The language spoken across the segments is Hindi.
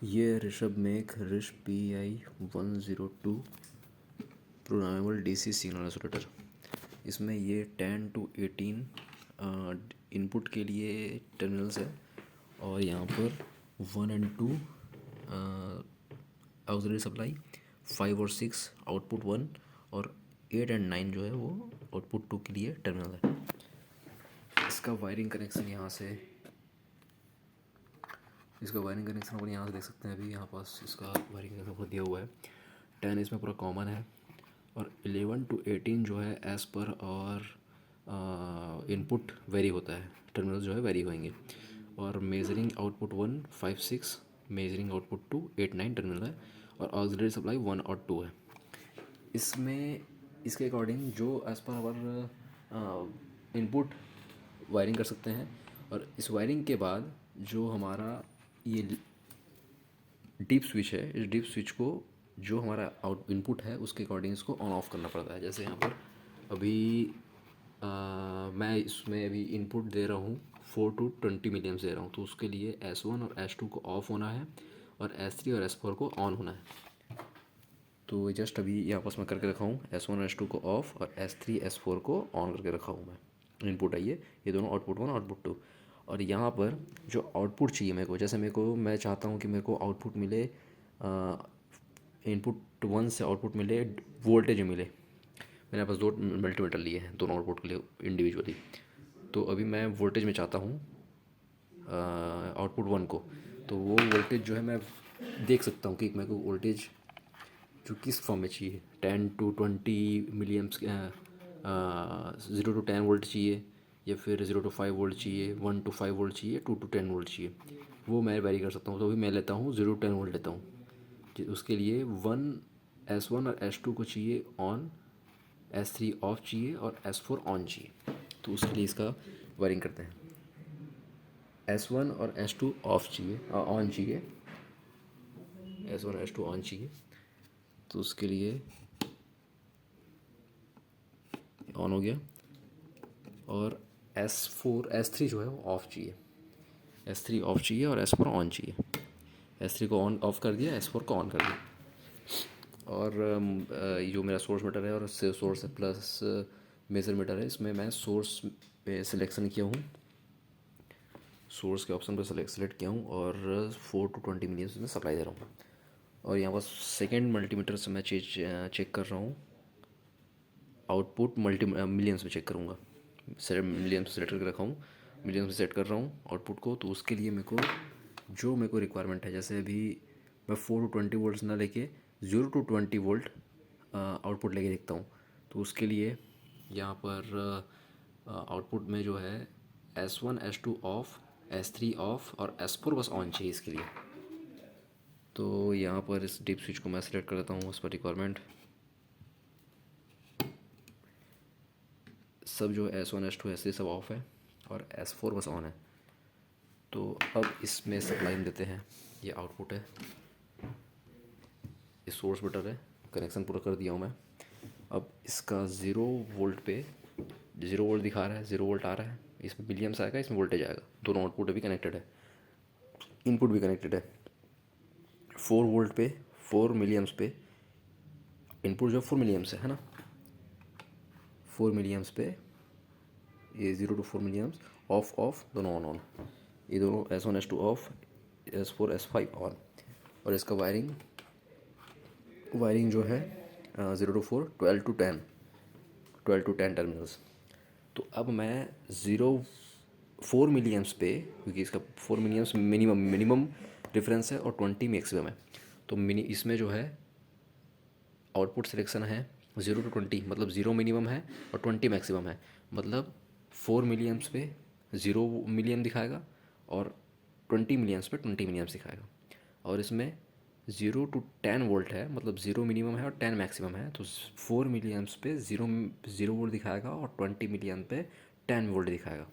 ये ऋषभ मेक रिश PI-102 programmable DC signal isolator. इसमें ये 10 to 18 इनपुट के लिए टर्मिनल्स है और यहाँ पर 1 and 2 ऑक्सिलरी सप्लाई, 5 और 6 आउटपुट 1 और 8 and 9 जो है वो आउटपुट 2 के लिए टर्मिनल है। इसका वायरिंग कनेक्शन अपन यहाँ से देख सकते हैं। अभी यहाँ पास इसका वायरिंग कनेक्शन दिया हुआ है। 10 इसमें पूरा कॉमन है और 11 to 18 जो है एज़ पर और इनपुट वेरी होता है, टर्मिनल जो है वेरी होंगे। और measuring output 1 5 6, measuring output 2 8 9 terminal है और ऑक्सिलरी सप्लाई 1 और 2 है। इसमें इसके अकॉर्डिंग जो as per hour input wiring कर सकते हैं। और इस वायरिंग के बाद जो हमारा ये डीप स्विच है, इस डीप स्विच को जो हमारा आउट इनपुट है उसके अकॉर्डिंग इसको ऑन ऑफ करना पड़ता है। जैसे यहाँ पर अभी मैं इसमें अभी इनपुट दे रहा हूँ 4 to 20 मिलियम्स दे रहा हूँ, तो उसके लिए S1 और S2 को ऑफ होना है और S3 और S4 को ऑन होना है। तो जस्ट अभी यहाँ पास मैं करके रखा हूँ S1 और S2 को ऑफ और S3 S4 को ऑन करके रखा हूँ मैं। इनपुट है ये दोनों आउटपुट 1 आउटपुट 2। और यहाँ पर जो आउटपुट चाहिए मेरे को, जैसे मैं चाहता हूँ कि मेरे को आउटपुट मिले, इनपुट 1 से आउटपुट मिले, वोल्टेज मिले। मेरे पास 2 मल्टीमीटर लिए हैं दोनों आउटपुट के लिए इंडिविजुअली। तो अभी मैं वोल्टेज में चाहता हूँ आउटपुट 1 को, तो वो वोल्टेज जो है मैं देख सकता हूँ कि मेरे को वोल्टेज जो किस फॉर्म में चाहिए। 10 to 20 मिलियम्स, 0 to 10 वोल्ट चाहिए या फिर 0 to 5 वोल्ट चाहिए, 1 to 5 वोल्ट चाहिए, 2 to 10 वोल्ट चाहिए, वो मैं वेरी कर सकता हूँ। तो अभी मैं लेता हूँ 0 to 10 वोल्ट लेता हूँ। उसके लिए S1 और S2 को चाहिए ऑन, S3 ऑफ चाहिए और S4 ऑन चाहिए। तो उसके लिए इसका वायरिंग करते हैं। S1 और S2 ऑफ चाहिए, ऑन चाहिए, S1 और S2 ऑन चाहिए। तो उसके लिए ऑन हो गया। और S3 जो है वो ऑफ़ चाहिए, S3 ऑफ़ चाहिए और S4 ऑन चाहिए। S3 को ऑन ऑफ़ कर दिया, S4 को ऑन कर दिया। और ये जो मेरा सोर्स मीटर है और सोर्स प्लस मेजर मीटर है, इसमें मैं सोर्स पे सिलेक्शन किया हूँ, सोर्स के ऑप्शन पर सेलेक्ट किया हूँ और 4 to 20 मिलियन में सप्लाई दे रहा हूँ। और यहाँ पर सेकेंड मल्टीमीटर से मैं चेक कर रहा हूँ आउटपुट, मिलियंस में चेक करूँगा। मिलियंस सेलेक्ट करके रखा हूँ, मिलियंस में सेट कर रहा हूँ आउटपुट को। तो उसके लिए मेरे को रिक्वायरमेंट है, जैसे अभी मैं 4 to 20 वोल्ट्स ना लेके 0 to 20 वोल्ट आउटपुट लेके देखता हूँ। तो उसके लिए यहाँ पर आउटपुट में जो है S1 S2 of, S3 of और S4 बस ऑन चाहिए इसके लिए। तो यहाँ पर इस डीप स्विच को मैं सेलेक्ट कर देता हूँ, उस पर रिक्वायरमेंट सब जो S1 S2 S3 सब ऑफ है और S4 बस ऑन है। तो अब इसमें सप्लाई देते हैं, ये आउटपुट है, ये सोर्स मीटर है, कनेक्शन पूरा कर दिया हूँ मैं। अब इसका 0 वोल्ट पे 0 वोल्ट दिखा रहा है, 0 वोल्ट आ रहा है, इसमें मिलियम्स आएगा, इसमें वोल्टेज आएगा। दोनों आउटपुट अभी कनेक्टेड है, इनपुट भी कनेक्टेड है। 4 वोल्ट पे 4 मिलियम्स पे इनपुट जो 4 मिलियम्स है ना, 4 मिलियम्स पे ये 0 to 4 मिलियम्स ऑफ ऑफ दोनों ऑन ऑन, ये दोनों S1 S2 of, S4 S5 on. और इसका वायरिंग जो है 0 to 4 12 to 10 टर्मिनल्स। तो अब मैं 4 मिलियम्स पे, क्योंकि इसका 4 मिलियम्स मिनिमम डिफरेंस है और 20 मैक्सिमम है, तो इसमें जो है आउटपुट सिलेक्शन है 0 to 20, मतलब 0 मिनिमम है और 20 मैक्सिमम है। मतलब 4 मिलियम्स पे 0 मिलियम दिखाएगा और 20 मिलियम्स पे 20 मिलियम्स दिखाएगा। और इसमें 0 to 10 वोल्ट है, मतलब 0 मिनिमम है और 10 मैक्सिमम है। तो 4 मिलियम्स पे 0 वोल्ट दिखाएगा और 20 मिलियम पे 10 वोल्ट दिखाएगा।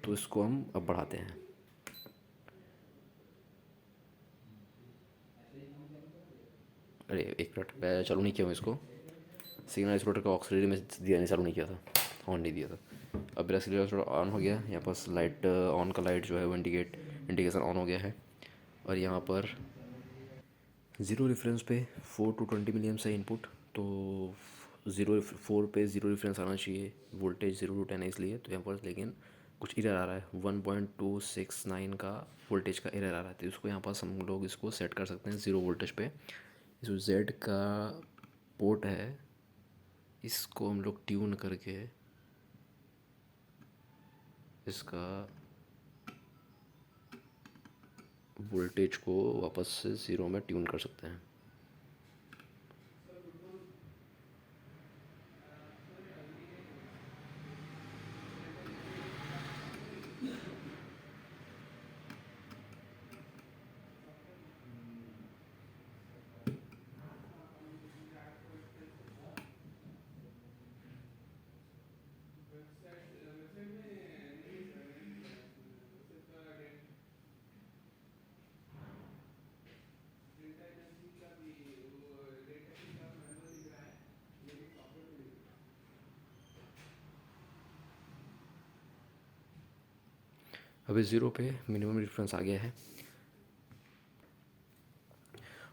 तो इसको हम अब बढ़ाते हैं। अरे एक मिनट, मैं चालू नहीं किया हूँ इसको, सिग्नल आइसोलेटर का ऑक्सीजन में दिया नहीं, चालू नहीं किया था, ऑन नहीं दिया था। अब मेरा सिग्नल आइसोलेटर ऑन हो गया, यहाँ पास लाइट ऑन का लाइट जो है वो इंडिकेशन ऑन हो गया है। और यहाँ पर ज़ीरो रेफरेंस पे 4 to 20 मिली एम्प्स है इनपुट, तो 0 4 पे ज़ीरो रेफरेंस आना चाहिए, वोल्टेज 0 to 10 है इसलिए। तो यहाँ पर लेकिन कुछ एरर आ रहा है, 1.269 का वोल्टेज का एरर आ रहा है। तो इसको यहाँ पास हम लोग इसको सेट कर सकते हैं 0 वोल्टेज पे। जो जेड का पोर्ट है इसको हम लोग ट्यून करके इसका वोल्टेज को वापस से ज़ीरो में ट्यून कर सकते हैं। अभी ज़ीरो पे मिनिमम रेफरेंस आ गया है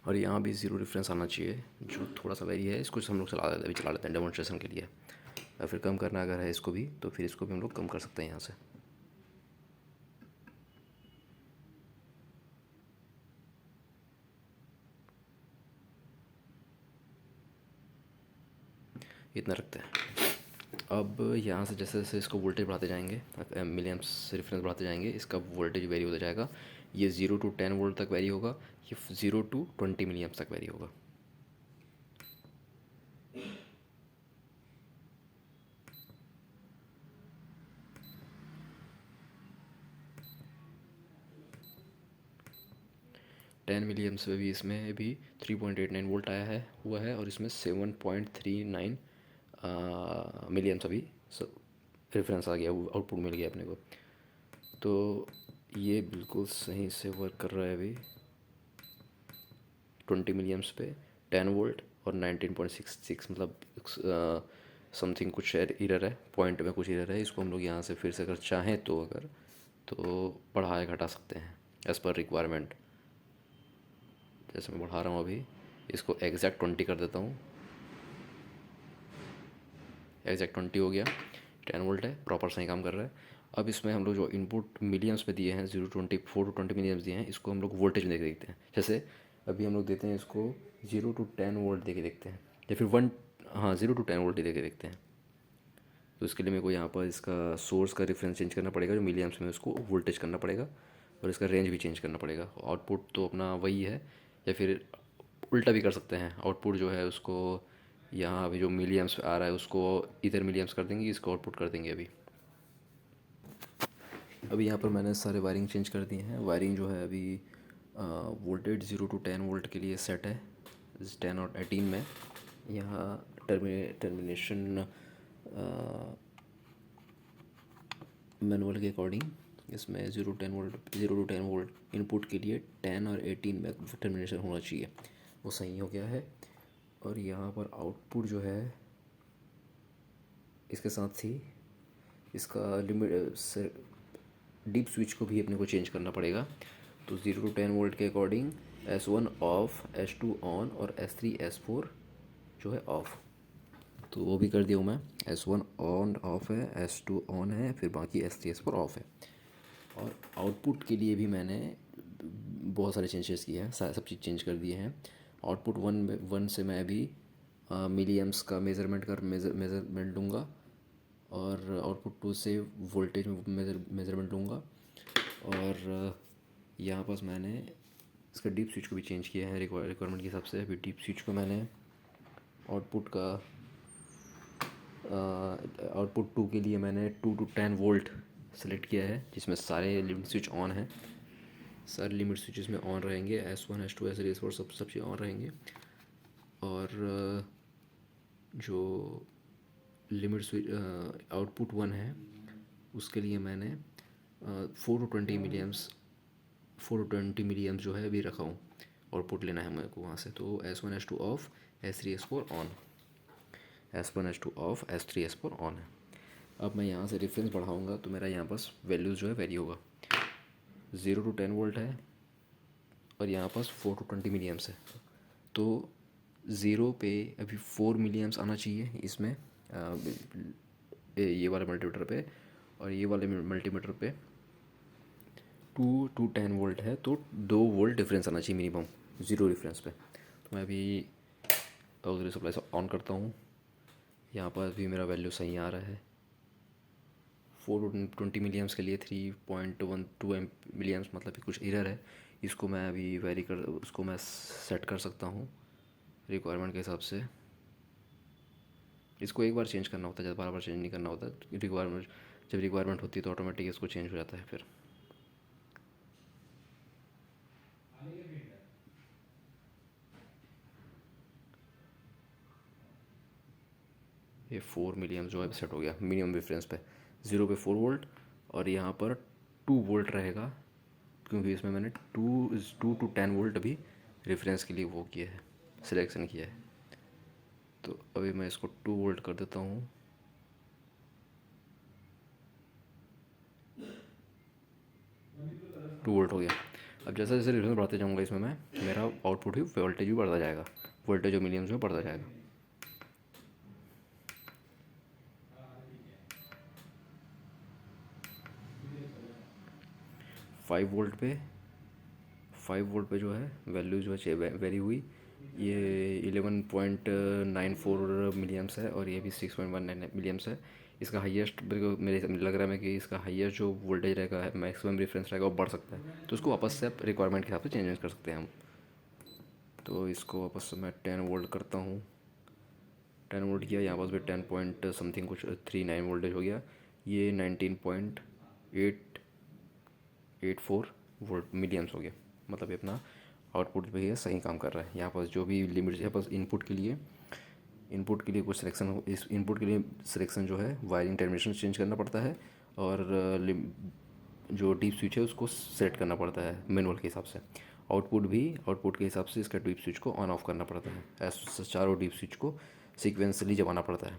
और यहाँ भी ज़ीरो रेफरेंस आना चाहिए, जो थोड़ा सा वेरी है। इसको हम लोग चला लेते हैं डेमोन्स्ट्रेशन के लिए। और फिर कम करना अगर है इसको भी, तो फिर इसको भी हम लोग कम कर सकते हैं यहाँ से। इतना रखते हैं। अब यहाँ से जैसे जैसे इसको वोल्टेज बढ़ाते जाएंगे, मिलियम्स रेफरेंस बढ़ाते जाएंगे, इसका वोल्टेज वेरी होता जाएगा। ये 0 to 10 वोल्ट तक वेरी होगा, ये 0 to 20 मिलियम्स तक वेरी होगा। टेन मिलियम्स में भी इसमें भी 3.89 वोल्ट आया है हुआ है, और इसमें 7.39 मिलियम्स अभी रेफरेंस आ गया, आउटपुट मिल गया अपने को। तो ये बिल्कुल सही से वर्क कर रहा है अभी 20 मिलियम्स पे 10 वोल्ट और 19.66, मतलब समथिंग कुछ एरर है, पॉइंट में कुछ एरर है। इसको हम लोग यहाँ से फिर से अगर चाहें तो अगर तो बढ़ा या घटा सकते हैं एज़ पर रिक्वायरमेंट। जैसे मैं बढ़ा रहा हूँ अभी, इसको एग्जैक्ट 20 कर देता हूँ। एग्जैक्ट 20 हो गया, 10 वोल्ट है, प्रॉपर सही काम कर रहा है। अब इसमें हम लोग जो इनपुट मिलियम्स पे दिए हैं 4 to 20 मिलियम्स दिए हैं, इसको हम लोग वोल्टेज में देके देखते हैं। जैसे अभी हम लोग देते हैं इसको 0 to 10 वोल्ट दे के देखते हैं, या फिर 0 to 10 वोल्ट दे के देखते हैं। तो इसके लिए मेरे को यहाँ पर इसका सोर्स का रेफरेंस चेंज करना पड़ेगा, जो मिलियम्स में उसको वोल्टेज करना पड़ेगा, और इसका रेंज भी चेंज करना पड़ेगा। आउटपुट तो अपना वही है, या फिर उल्टा भी कर सकते हैं। आउटपुट जो है उसको यहाँ अभी जो मिलियम्स आ रहा है उसको इधर मिलियम्स कर देंगे, इसको आउटपुट कर देंगे। अभी यहाँ पर मैंने सारे वायरिंग चेंज कर दिए हैं। वायरिंग जो है अभी वोल्टेज 0 to 10 वोल्ट के लिए सेट है 10 और 18 में। यहाँ टर्मिनेशन मैनुअल के अकॉर्डिंग इसमें 0 to 10 वोल्ट इनपुट के लिए 10 और 18 में टर्मिनेशन होना चाहिए, वो सही हो गया है। और यहाँ पर आउटपुट जो है इसके साथ ही इसका लिमिट डीप स्विच को भी अपने को चेंज करना पड़ेगा। तो 0 to 10 वोल्ट के according S1 of, S2 on और S3 S4 जो है ऑफ। तो वो भी कर दिया हूँ मैं। S1 ऑन ऑफ है, S2 ऑन है, फिर बाकी S3 S4 ऑफ है। और आउटपुट के लिए भी मैंने बहुत सारे चेंजेस किए हैं, सब चीज़ चेंज कर दिए हैं। आउटपुट वन से मैं अभी मिलीएम्स का मेज़रमेंट लूँगा, और आउटपुट 2 से वोल्टेज मेज़रमेंट लूँगा। और यहाँ पास मैंने इसका डीप स्विच को भी चेंज किया है रिक्वायरमेंट के हिसाब से। अभी डीप स्विच को मैंने आउटपुट 2 के लिए मैंने 2 to 10 वोल्ट सेलेक्ट किया है, जिसमें सारे लिमिट स्विच ऑन हैं। सारे लिमिट स्विचेस में ऑन रहेंगे, S1 S2 S3 S4 सब चीज़ ऑन रहेंगे। और जो लिमिट स्विच आउटपुट 1 है उसके लिए मैंने 4 to 20 मिलियम्स जो है अभी रखा हूँ, आउटपुट लेना है मेरे को वहाँ से। तो S1 S2 of, S3 S4 on, S1 S2 of, S3 S4 on है। अब मैं यहाँ से रेफरेंस बढ़ाऊँगा तो मेरा यहाँ पास वैल्यूज़ जो है वेरी होगा। 0 to 10 वोल्ट है, और यहाँ पास 4 to 20 मिली एम्स है। तो ज़ीरो पे अभी 4 मिली एम्स आना चाहिए इसमें, ये वाले मल्टीमीटर पे, और ये वाले मल्टीमीटर पे 2 to 10 वोल्ट है, तो 2 वोल्ट डिफरेंस आना चाहिए मिनिमम ज़ीरो डिफरेंस पे। तो मैं अभी ऑक्सिलरी सप्लाई से ऑन करता हूँ। यहाँ पर भी मेरा वैल्यू सही आ रहा है। 4 to 20 मिली एम्स के लिए 3.12 मिली एम्स मतलब कि कुछ एरर है। इसको मैं अभी उसको मैं सेट कर सकता हूँ रिक्वायरमेंट के हिसाब से। इसको एक बार चेंज करना होता है, ज़्यादा बार बार चेंज नहीं करना होता। जब रिक्वायरमेंट होती है तो ऑटोमेटिक इसको चेंज हो जाता है फिर। ये 4 मिली एम्स जो है सेट हो गया मिनिमम रेफरेंस पे। ज़ीरो पे 4 वोल्ट, और यहाँ पर 2 वोल्ट रहेगा, क्योंकि इसमें मैंने 2 to 10 वोल्ट अभी रेफरेंस के लिए वो किया है, सिलेक्शन किया है। तो अभी मैं इसको 2 वोल्ट कर देता हूँ। 2 वोल्ट हो गया। अब जैसे जैसे रेफरेंस बढ़ाते जाऊँगा इसमें मैं, मेरा आउटपुट ही वोल्टेज भी बढ़ता जाएगा, वोल्टेज जो मिलियम्स में बढ़ता जाएगा। 5 वोल्ट पे 5 वोल्ट पे जो है वैल्यू जो है वेरी हुई। ये 11.94 मिलियम्स है, और ये भी 6.19 मिलियम्स है। इसका हाईएस्ट मेरे लग रहा है कि इसका हाईएस्ट जो वोल्टेज रहेगा, मैक्सिमम रेफरेंस रहेगा, वो बढ़ सकता है। तो उसको वापस से आप रिक्वायरमेंट के हिसाब से चेंज कर सकते हैं हम। तो इसको वापस से मैं 10 वोल्ट करता हूँ। 10 वोल्ट किया, यहाँ पास भी 10 पॉइंट समथिंग कुछ 39 वोल्टेज हो गया। ये 19.884 वोल्ट मिलियम्स हो गया। मतलब ये अपना आउटपुट भी है सही काम कर रहा है। यहाँ पास जो भी लिमिट है, बस इनपुट के लिए कुछ सिलेक्शन हो, इस इनपुट के लिए सिलेक्शन जो है वायरिंग टर्मिनेशन चेंज करना पड़ता है, और जो डीप स्विच है उसको सेट करना पड़ता है मैनुअल के हिसाब से। आउटपुट के हिसाब से इसका डीप स्विच को ऑन ऑफ करना पड़ता है। ऐसे चारों डीप स्विच को सीक्वेंसली जमाना पड़ता है।